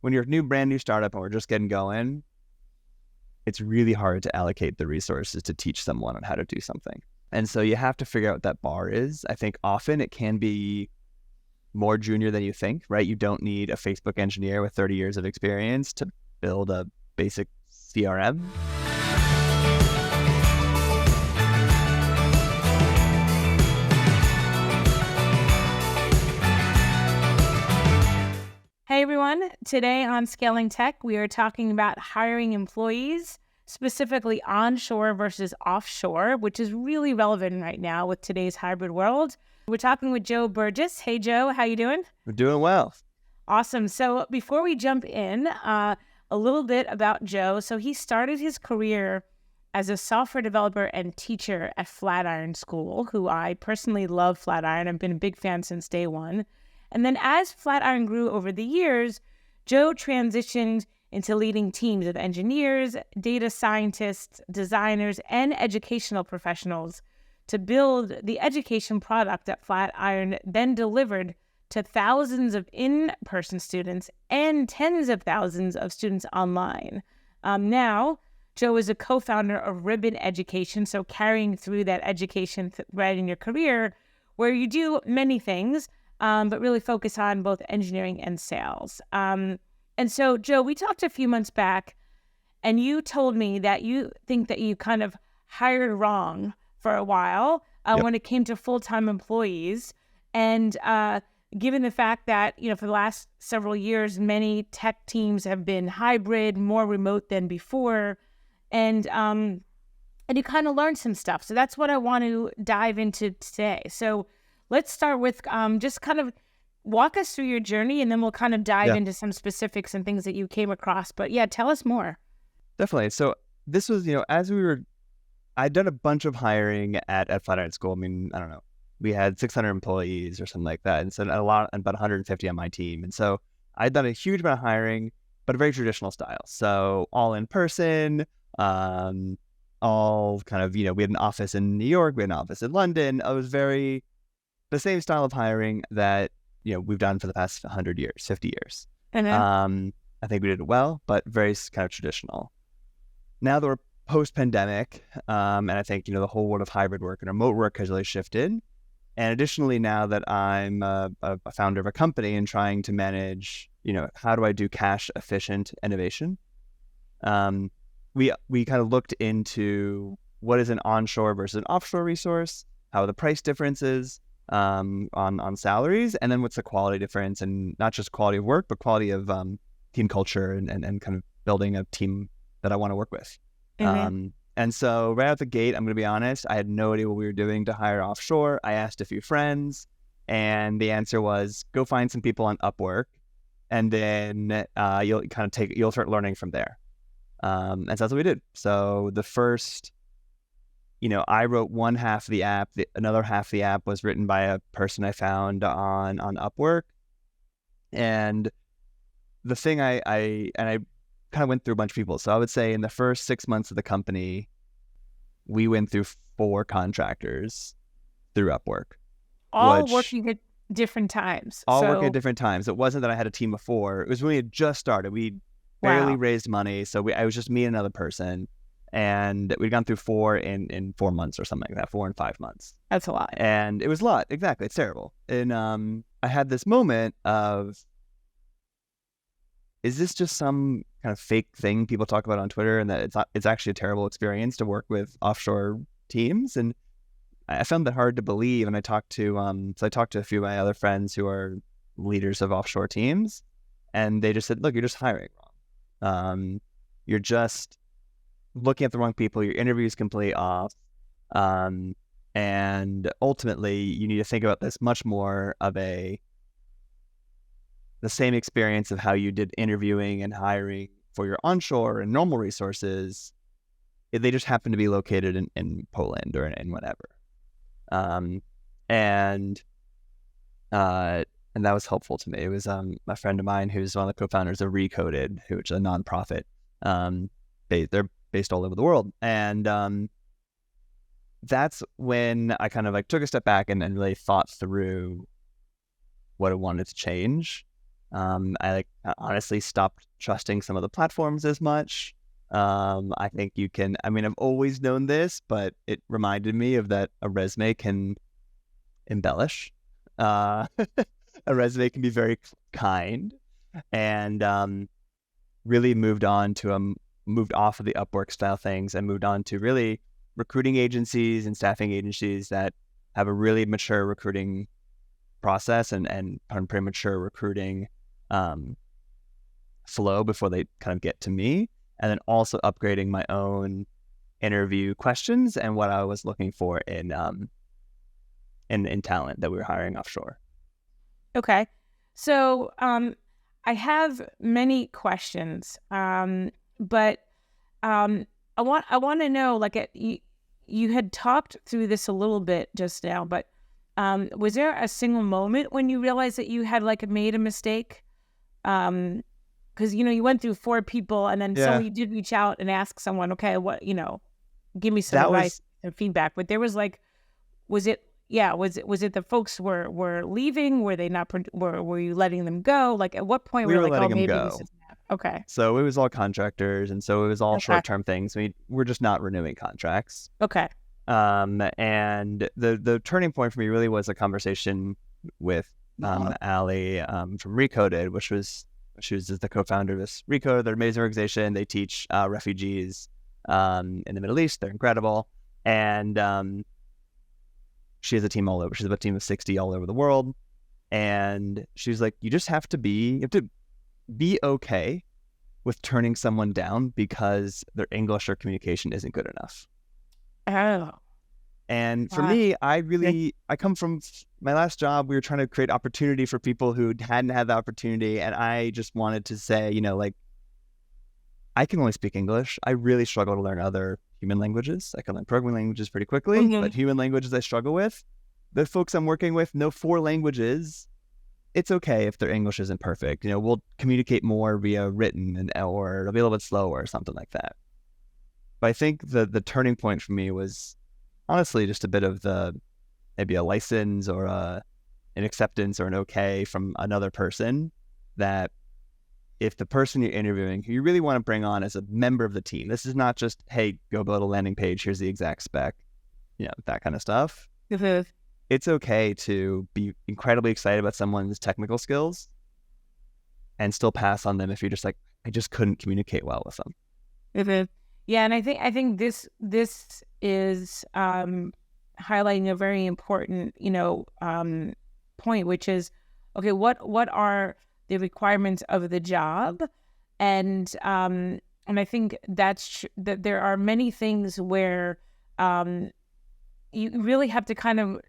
when you're a brand new startup and we're just getting going, it's really hard to allocate the resources to teach someone on how to do something. And so you have to figure out what that bar is. I think often it can be more junior than you think, right? You don't need a Facebook engineer with 30 years of experience to build a basic CRM. Hey everyone, today on Scaling Tech, we are talking about hiring employees, specifically onshore versus offshore, which is really relevant right now with today's hybrid world. We're talking with Joe Burgess. Hey Joe, how you doing? We're doing well. Awesome. So before we jump in, a little bit about Joe. So he started his career as a software developer and teacher at Flatiron School, who I personally love Flatiron. I've been a big fan since day one. And then as Flatiron grew over the years, Joe transitioned into leading teams of engineers, data scientists, designers, and educational professionals to build the education product that Flatiron then delivered to thousands of in-person students and tens of thousands of students online. Now, Joe is a co-founder of Ribbon Education, so carrying through that education thread in your career, where you do many things, but really focus on both engineering and sales. And so, Joe, we talked a few months back, and you told me that you think that you kind of hired wrong for a while when it came to full-time employees. And given the fact that, for the last several years, many tech teams have been hybrid, more remote than before, and you kind of learned some stuff. So that's what I want to dive into today. So let's start with just kind of walk us through your journey, and then we'll kind of dive into some specifics and things that you came across. But yeah, tell us more. Definitely. So this was, I'd done a bunch of hiring at Flatiron School. I mean, I don't know, we had 600 employees or something like that. And so about 150 on my team. And so I'd done a huge amount of hiring, but a very traditional style. So all in person, all kind of, we had an office in New York, we had an office in London. It was very the same style of hiring that, we've done for the past 100 years, 50 years. Mm-hmm. I think we did it well, but very kind of traditional. Now that we're post-pandemic, and I think, the whole world of hybrid work and remote work has really shifted. And additionally, now that I'm a founder of a company and trying to manage, how do I do cash efficient innovation? We kind of looked into what is an onshore versus an offshore resource, how are the price differences on salaries, and then what's the quality difference, and not just quality of work, but quality of team culture and kind of building a team that I want to work with. Mm-hmm. And so right out the gate, I'm going to be honest, I had no idea what we were doing to hire offshore. I asked a few friends, and the answer was go find some people on Upwork, and then you'll start learning from there. And so that's what we did. So the first, I wrote one half of the app. Another half of the app was written by a person I found on Upwork. And the thing I kind of went through a bunch of people. So I would say in the first 6 months of the company, we went through 4 contractors through Upwork. All working at different times. Working at different times. It wasn't that I had a team of 4. It was when we had just started. We barely raised money. So I was just me and another person. And we'd gone through 4 in 4 months or something like that, 4 and 5 months. That's a lot. And it was a lot. Exactly. It's terrible. And I had this moment of, is this just some kind of fake thing people talk about on Twitter, and that it's actually a terrible experience to work with offshore teams? And I found that hard to believe. And I talked to a few of my other friends who are leaders of offshore teams, and they just said, look, you're just hiring wrong. You're just looking at the wrong people. Your interview is completely off. And ultimately, you need to think about this much more of the same experience of how you did interviewing and hiring for your onshore and normal resources. They just happen to be located in Poland or in whatever. And that was helpful to me. It was a friend of mine who's one of the co-founders of Recoded, which is a nonprofit. They're based all over the world. And that's when I kind of took a step back and really thought through what I wanted to change. I honestly stopped trusting some of the platforms as much. I think you can, I mean, I've always known this, but it reminded me of that a resume can embellish. Uh, a resume can be very kind, and really moved off of the Upwork style things and moved on to really recruiting agencies and staffing agencies that have a really mature recruiting process and premature recruiting flow before they kind of get to me, and then also upgrading my own interview questions and what I was looking for in talent that we were hiring offshore. Okay. So I have many questions, but I want to know, like, you had talked through this a little bit just now, but was there a single moment when you realized that you had like made a mistake? Because you went through 4 people, and then Yeah. so you did reach out and ask someone, okay, what give me some That advice was and feedback. But there was like, was it the folks were leaving? Were they not? Were you letting them go? Like, at what point we were you were like, oh, letting them maybe this go. is okay, So it was all contractors, and so it was all okay, short-term things. We're just not renewing contracts. okay, And the turning point for me really was a conversation with Ali from Recoded, she was the co-founder of this Recoded. They're an amazing organization. They teach refugees in the Middle East. They're incredible. And she has a team all over. She's a team of 60 all over the world. And she's like, you have to be okay with turning someone down because their English or communication isn't good enough. oh, And for wow. me, I come from my last job. We were trying to create opportunity for people who hadn't had the opportunity. And I just wanted to say, like, I can only speak English. I really struggle to learn other human languages. I can learn programming languages pretty quickly, but human languages I struggle with. The folks I'm working with know 4 languages. It's okay if their English isn't perfect. We'll communicate more via written or it'll be a little bit slower or something like that. But I think the turning point for me was honestly just a bit of maybe a license or an acceptance or an okay from another person, that if the person you're interviewing, who you really want to bring on as a member of the team, this is not just, hey, go build a landing page, here's the exact spec, that kind of stuff. It's okay to be incredibly excited about someone's technical skills and still pass on them if you're just like, I just couldn't communicate well with them. Yeah, and I think this is highlighting a very important point, which is, okay, what are the requirements of the job, and I think that there are many things where you really have to kind of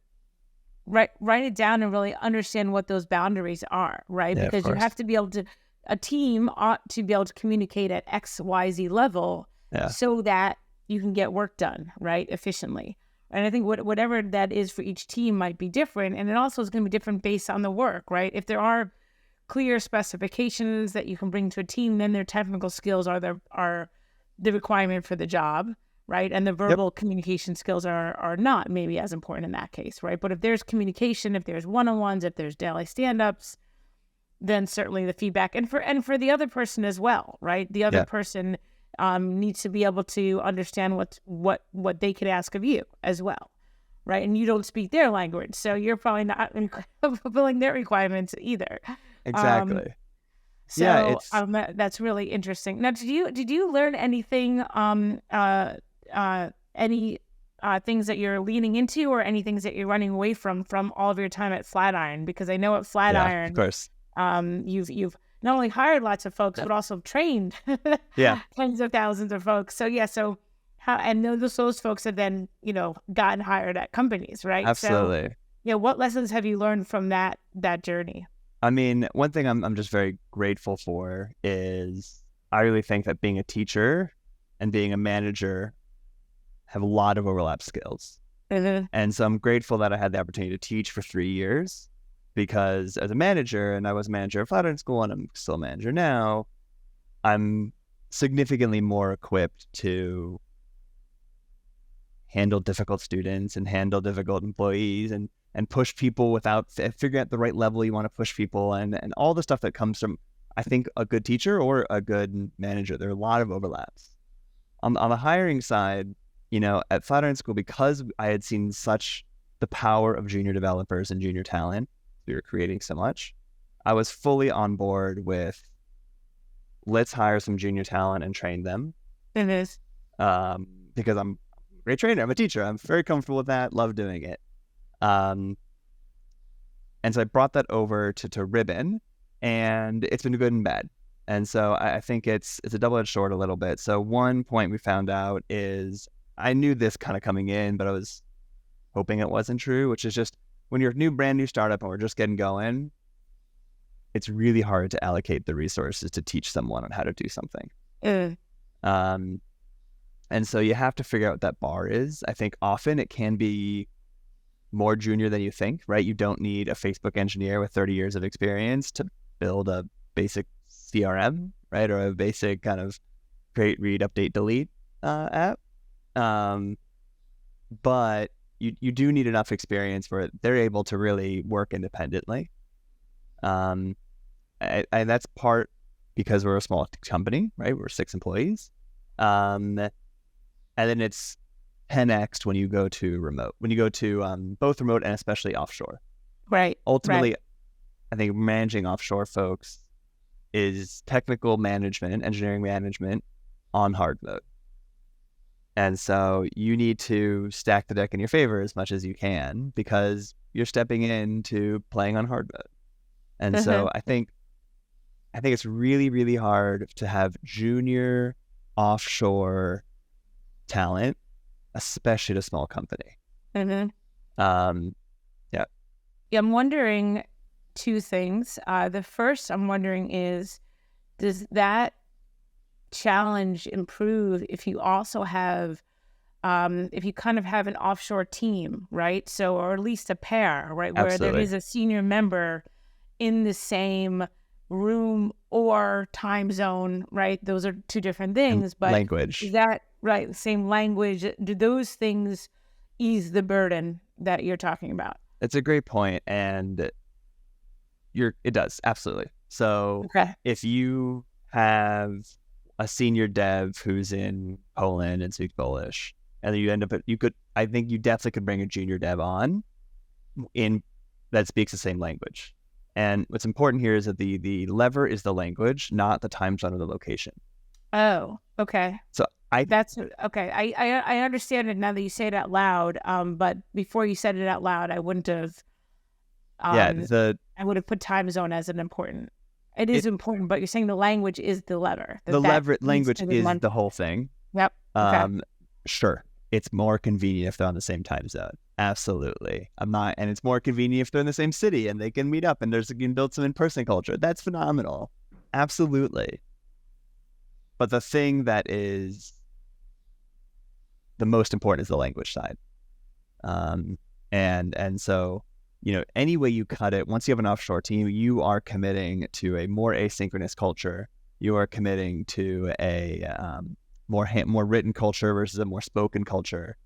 write it down and really understand what those boundaries are, right? Yeah, because you have to be able to, a team ought to be able to communicate at XYZ level, so that you can get work done, right, efficiently. And I think whatever that is for each team might be different, and it also is going to be different based on the work, right? If there are clear specifications that you can bring to a team, then their technical skills are the requirement for the job, right? And the verbal communication skills are not maybe as important in that case, right? But if there's communication, if there's one-on-ones, if there's daily stand-ups, then certainly the feedback, and for the other person as well, right? The other person needs to be able to understand what they could ask of you as well, right? And you don't speak their language, so you're probably not fulfilling their requirements either. Exactly. So that's really interesting. Now, did you learn anything, any things that you're leaning into, or any things that you're running away from all of your time at Flatiron? Because I know at Flatiron, of course, you've not only hired lots of folks, but also trained tens of thousands of folks. So how, and those folks have then gotten hired at companies, right? Absolutely. So what lessons have you learned from that journey? I mean, one thing I'm just very grateful for is I really think that being a teacher and being a manager have a lot of overlap skills. And so I'm grateful that I had the opportunity to teach for 3 years, because as a manager, and I was a manager at Flatiron School and I'm still a manager now, I'm significantly more equipped to handle difficult students and handle difficult employees and and push people without figuring out the right level you want to push people, and all the stuff that comes from, I think, a good teacher or a good manager. There are a lot of overlaps. On the hiring side, at Flatiron School, because I had seen such the power of junior developers and junior talent, we were creating so much, I was fully on board with, let's hire some junior talent and train them. It is. Because I'm a great trainer. I'm a teacher. I'm very comfortable with that. Love doing it. And so I brought that over to Ribbon, and it's been good and bad. And so I think it's a double-edged sword a little bit. So one point we found out is, I knew this kind of coming in, but I was hoping it wasn't true, which is just when you're a brand new startup and we're just getting going, it's really hard to allocate the resources to teach someone on how to do something. And so you have to figure out what that bar is. I think often it can be more junior than you think, right? You don't need a Facebook engineer with 30 years of experience to build a basic CRM, right? Or a basic kind of create, read, update, delete app. But you do need enough experience where they're able to really work independently. And that's part because we're a small company, right? We're 6 employees. And then it's 10x when you go to remote, when you go to both remote and especially offshore. Right. Ultimately, right. I think managing offshore folks is technical management, engineering management on hard mode. And so you need to stack the deck in your favor as much as you can, because you're stepping into playing on hard mode. And so I think it's really, really hard to have junior offshore talent, especially at a small company. Yeah, I'm wondering 2 things. The first I'm wondering is, does that challenge improve if you also have, if you kind of have an offshore team, right? So, or at least a pair, right? Where absolutely. there is a senior member in the same room or time zone, right? Those are 2 different things, And but language. Is that right? The same language. Do those things ease the burden that you're talking about? It's a great point, and it does, absolutely. So if you have a senior dev who's in Poland and speaks Polish, and then you end up I think you definitely could bring a junior dev on that speaks the same language. And what's important here is that the lever is the language, not the time zone or the location. Oh, okay. So that's okay. I understand it now that you say it out loud. But before you said it out loud, I wouldn't have. I would have put time zone as an important. It is important, but you're saying the language is the lever. Language is the whole thing. Yep. Okay. Sure. It's more convenient if they're on the same time zone. Absolutely. And it's more convenient if they're in the same city and they can meet up and you can build some in-person culture. That's phenomenal. Absolutely. But the thing that is the most important is the language side. And so, any way you cut it, once you have an offshore team, you are committing to a more asynchronous culture. You are committing to a more written culture versus a more spoken culture.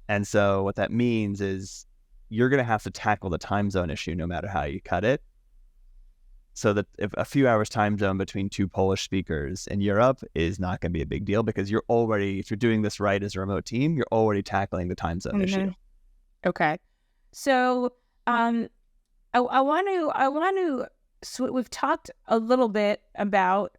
And so what that means is you're going to have to tackle the time zone issue no matter how you cut it. So that if a few hours time zone between 2 Polish speakers in Europe is not going to be a big deal, because if you're doing this right as a remote team, you're already tackling the time zone issue. Okay. So I want to we've talked a little bit about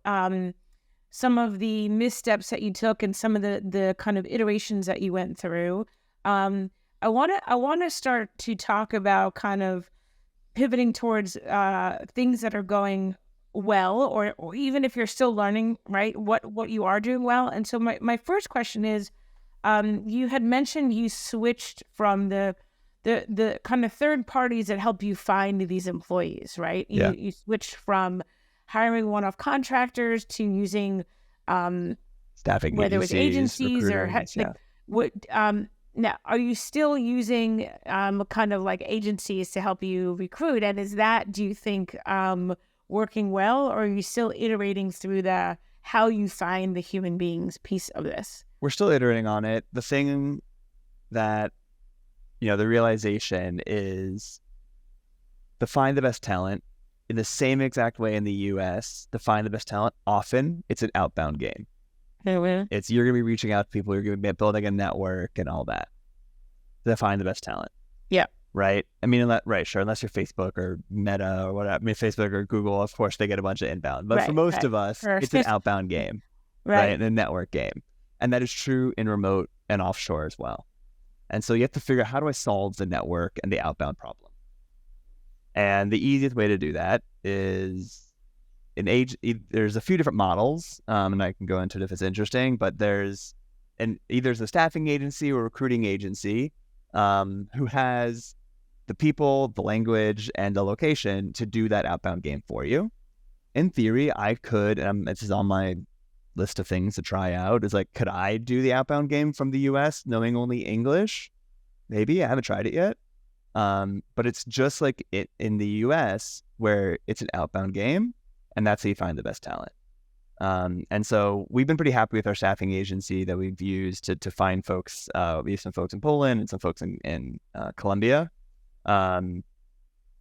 some of the missteps that you took and some of the kind of iterations that you went through. I want to start to talk about kind of pivoting towards things that are going well, or even if you're still learning, right, what you are doing well. And so my first question is, you had mentioned you switched from the kind of third parties that help you find these employees, right? Yeah. You switched from hiring one-off contractors to using staffing whether it was agencies or what. Now, are you still using kind of like agencies to help you recruit? And is that, do you think, working well, or are you still iterating through the how you find the human beings piece of this? We're still iterating on it. The thing that the realization is to find the best talent in the same exact way in the US, to find the best talent, often it's an outbound game. It's you're going to be reaching out to people, you're going to be building a network and all that to find the best talent. Yeah. Right? I mean, sure, unless you're Facebook or Meta or whatever. I mean, Facebook or Google, of course, they get a bunch of inbound. But for most of us, it's an outbound game, right? And a network game. And that is true in remote and offshore as well. And so you have to figure out, how do I solve the network and the outbound problem? And the easiest way to do that is there's a few different models, and I can go into it if it's interesting, but there's either a staffing agency or recruiting agency who has the people, the language, and the location to do that outbound game for you. In theory, I could, and this is on my list of things to try out, is like, could I do the outbound game from the US knowing only English? Maybe. I haven't tried it yet. But it's just like it in the US, where it's an outbound game, and that's how you find the best talent. And so we've been pretty happy with our staffing agency that we've used to find folks. We have some folks in Poland and some folks in Colombia. Been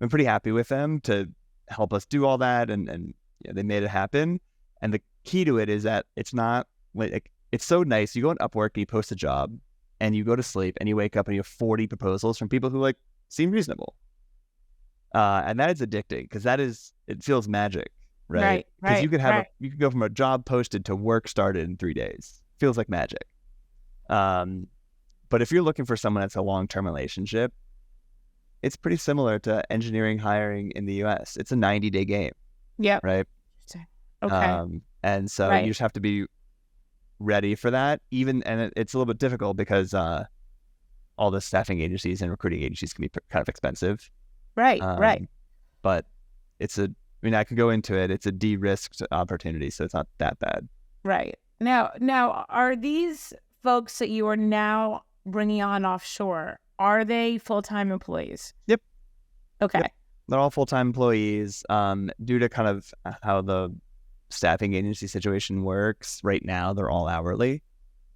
pretty happy with them to help us do all that, and they made it happen. And the key to it is that it's not like, it's so nice. You go on Upwork and you post a job, and you go to sleep and you wake up and you have 40 proposals from people who seem reasonable. And that is addicting, because it feels magic. Right. Because you could you could go from a job posted to work started in 3 days. Feels like magic. But if you're looking for someone that's a long-term relationship, it's pretty similar to engineering hiring in the US. It's a 90-day game. Yeah. Right. Okay. And so you just have to be ready for that. And it's a little bit difficult because all the staffing agencies and recruiting agencies can be kind of expensive. Right. But I can go into it. It's a de-risked opportunity, so it's not that bad. Right. Now, are these folks that you are now bringing on offshore, are they full-time employees? Yep. Okay. Yep. They're all full-time employees. Due to kind of how the staffing agency situation works right now, they're all hourly,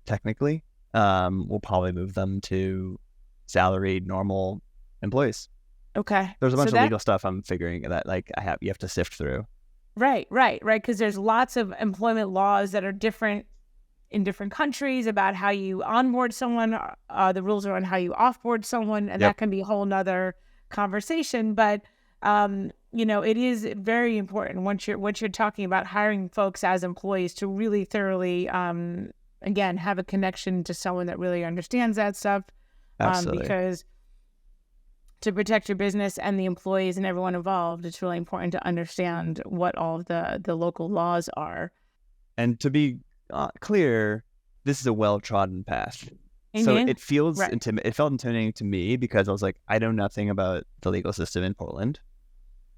technically. We'll probably move them to salaried, normal employees. Okay. There's a bunch of legal stuff I'm figuring that you have to sift through. Right. Because there's lots of employment laws that are different in different countries about how you onboard someone. The rules are on how you offboard someone, and that can be a whole nother conversation. But it is very important once you're talking about hiring folks as employees to really thoroughly, again, have a connection to someone that really understands that stuff. Absolutely. Because to protect your business and the employees and everyone involved, it's really important to understand what all of the local laws are. And to be clear, this is a well-trodden path. Mm-hmm. So it feels it felt intimidating to me, because I was like, I know nothing about the legal system in Poland.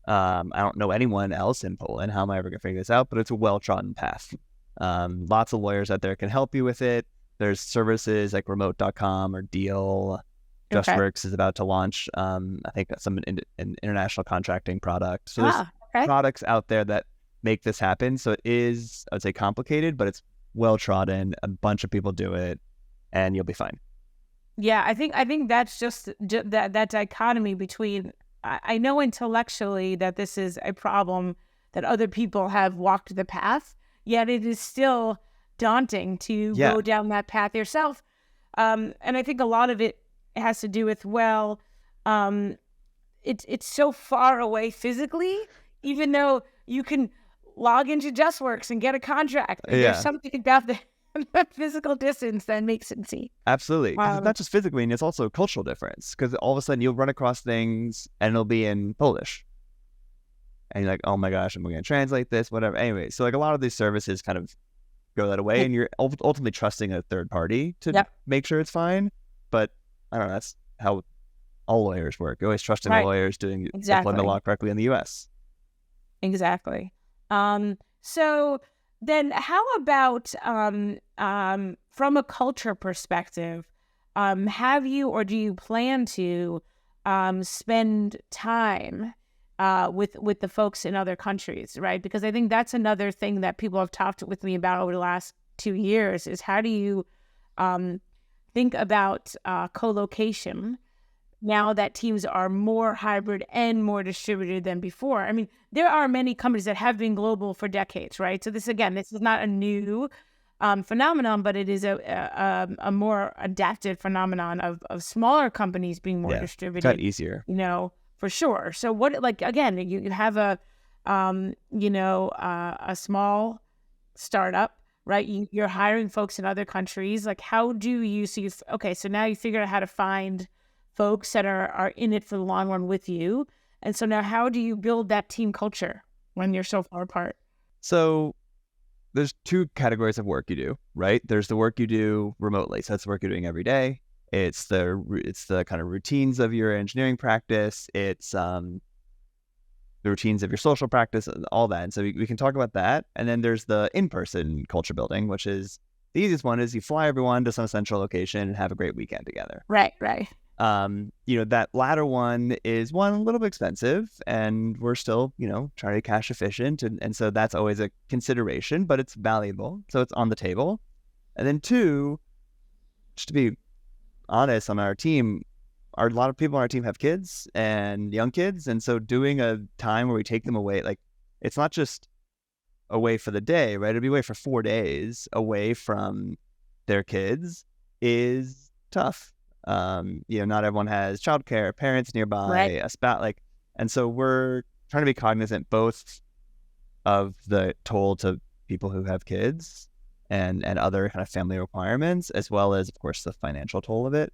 I don't know anyone else in Poland. How am I ever going to figure this out? But it's a well-trodden path. Lots of lawyers out there can help you with it. There's services like remote.com or Deal. JustWorks is about to launch, I think, an international contracting product. So there's products out there that make this happen. So it is, I would say, complicated, but it's well-trodden. A bunch of people do it, and you'll be fine. Yeah, I think that's just that dichotomy between, I know intellectually that this is a problem that other people have walked the path, yet it is still daunting to go down that path yourself. And I think a lot of it has to do with, it's so far away physically, even though you can log into JustWorks and get a contract. There's something about the physical distance that makes it see. Absolutely. It's not just physically, and it's also a cultural difference, because all of a sudden you'll run across things and it'll be in Polish. And you're like, oh my gosh, I'm going to translate this, whatever. Anyway, so a lot of these services kind of go that away, and you're ultimately trusting a third party to make sure it's fine. But I don't know, that's how all lawyers work. You're always trusting the lawyers doing employment law correctly in the U.S. Exactly. So then how about from a culture perspective, have you or do you plan to spend time with the folks in other countries, right? Because I think that's another thing that people have talked with me about over the last 2 years is how do you think about co-location now that teams are more hybrid and more distributed than before. I mean, there are many companies that have been global for decades, right? So this is not a new phenomenon, but it is a more adapted phenomenon of smaller companies being more Got distributed, easier. For sure. So what, like, again, you have a small startup, right? You're hiring folks in other countries. Like, how do you, so now you figure out how to find folks that are in it for the long run with you. And so now how do you build that team culture when you're so far apart? So there's two categories of work you do, right? There's the work you do remotely. So that's the work you're doing every day. It's the kind of routines of your engineering practice. It's the routines of your social practice, all that. And so we can talk about that. And then there's the in-person culture building, which is the easiest one. Is you fly everyone to some central location and have a great weekend together. Right. That latter one is a little bit expensive, and we're still, trying to be cash efficient. And so that's always a consideration, but it's valuable. So it's on the table. And then two, just to be honest, on our team, a lot of people on our team have kids and young kids. And so doing a time where we take them away, like, it's not just away for the day, right? It'll be away for 4 days away from their kids is tough. Not everyone has childcare, parents nearby, right. a spouse, and so we're trying to be cognizant both of the toll to people who have kids and other kind of family requirements, as well as, of course, the financial toll of it.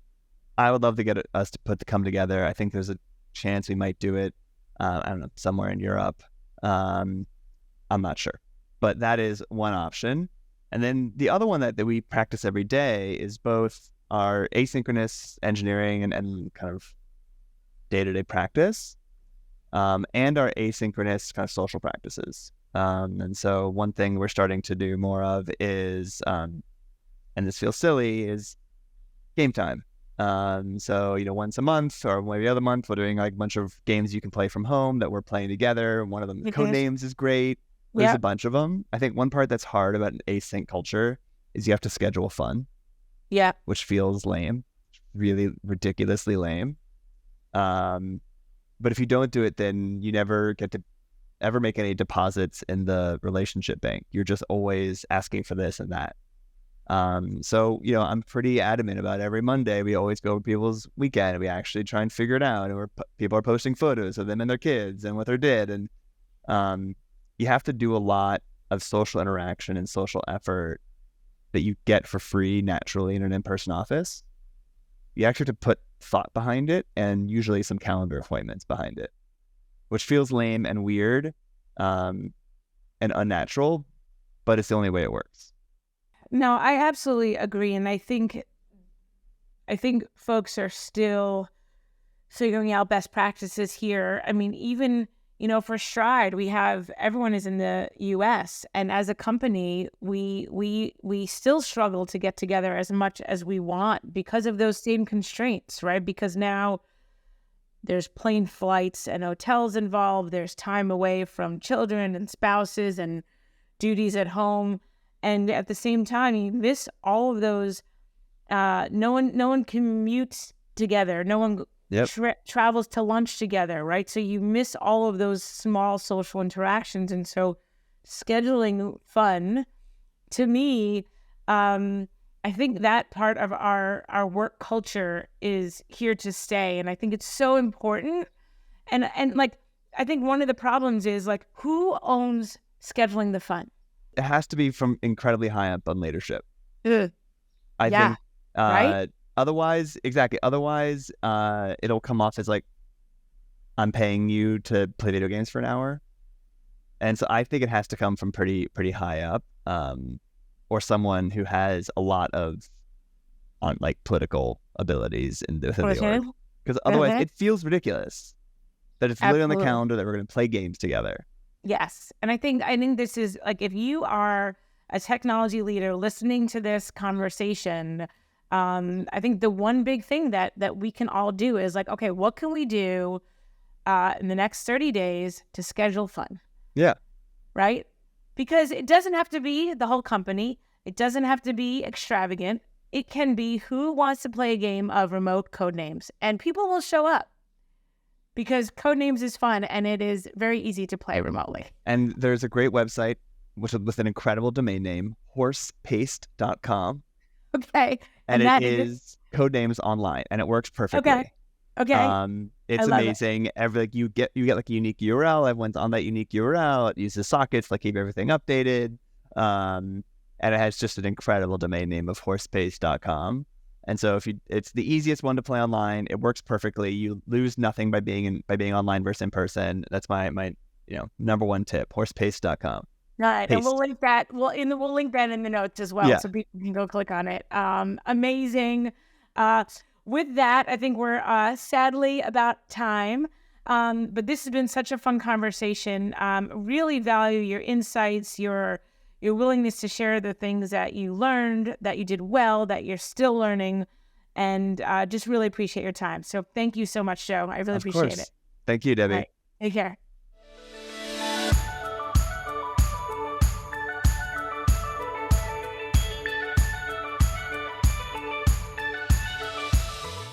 I would love to get us to come together. I think there's a chance we might do it, I don't know, somewhere in Europe. I'm not sure, but that is one option. And then the other one that we practice every day is both our asynchronous engineering and kind of day-to-day practice, and our asynchronous kind of social practices. And so one thing we're starting to do more of is, and this feels silly, is game time. So, once a month or maybe other month, we're doing like a bunch of games you can play from home that we're playing together. One of them, Codenames, is great. There's a bunch of them. I think one part that's hard about an async culture is you have to schedule fun. Yeah. Which feels lame, really ridiculously lame. But if you don't do it, then you never get to ever make any deposits in the relationship bank. You're just always asking for this and that. So, I'm pretty adamant about every Monday, we always go over people's weekend and we actually try and figure it out. And people are posting photos of them and their kids and what they did. And you have to do a lot of social interaction and social effort that you get for free naturally in an in-person office. You actually have to put thought behind it and usually some calendar appointments behind it, which feels lame and weird, and unnatural, but it's the only way it works. No, I absolutely agree. And I think folks are still figuring out best practices here. I mean, even, for Stride, everyone is in the US, and as a company, we still struggle to get together as much as we want because of those same constraints, right? Because now there's plane flights and hotels involved. There's time away from children and spouses and duties at home. And at the same time, you miss all of those. No one commutes together. No one travels to lunch together, right? So you miss all of those small social interactions. And so scheduling fun, to me, I think that part of our work culture is here to stay. And I think it's so important. And I think one of the problems is who owns scheduling the fun? It has to be from incredibly high up on leadership. I think, right? Otherwise, it'll come off as I'm paying you to play video games for an hour. And so I think it has to come from pretty high up, or someone who has a lot of political abilities within the org. Because otherwise it feels ridiculous that it's literally on the calendar that we're going to play games together. Yes. And I think this is if you are a technology leader listening to this conversation, I think the one big thing that we can all do is okay, what can we do in the next 30 days to schedule fun? Yeah. Right? Because it doesn't have to be the whole company. It doesn't have to be extravagant. it can be who wants to play a game of remote code names, and people will show up because code names is fun and it is very easy to play remotely. And there's a great website with an incredible domain name, horsepaste.com. Okay. And it is code names online, and it works perfectly. Okay. It's amazing. You get like a unique URL. Everyone's on that unique URL. It uses sockets, like keep everything updated. And it has just an incredible domain name of horsepaste.com. And so it's the easiest one to play online. It works perfectly. You lose nothing by being online versus in person. That's my number one tip, horsepaste.com. Right. And we'll link that. We'll link that in the notes as well, so people can go click on it. Amazing. With that, I think we're sadly about time. But this has been such a fun conversation. Really value your insights, your willingness to share the things that you learned, that you did well, that you're still learning, and just really appreciate your time. So thank you so much, Joe. I really appreciate it. Thank you, Debbie. All right. Take care.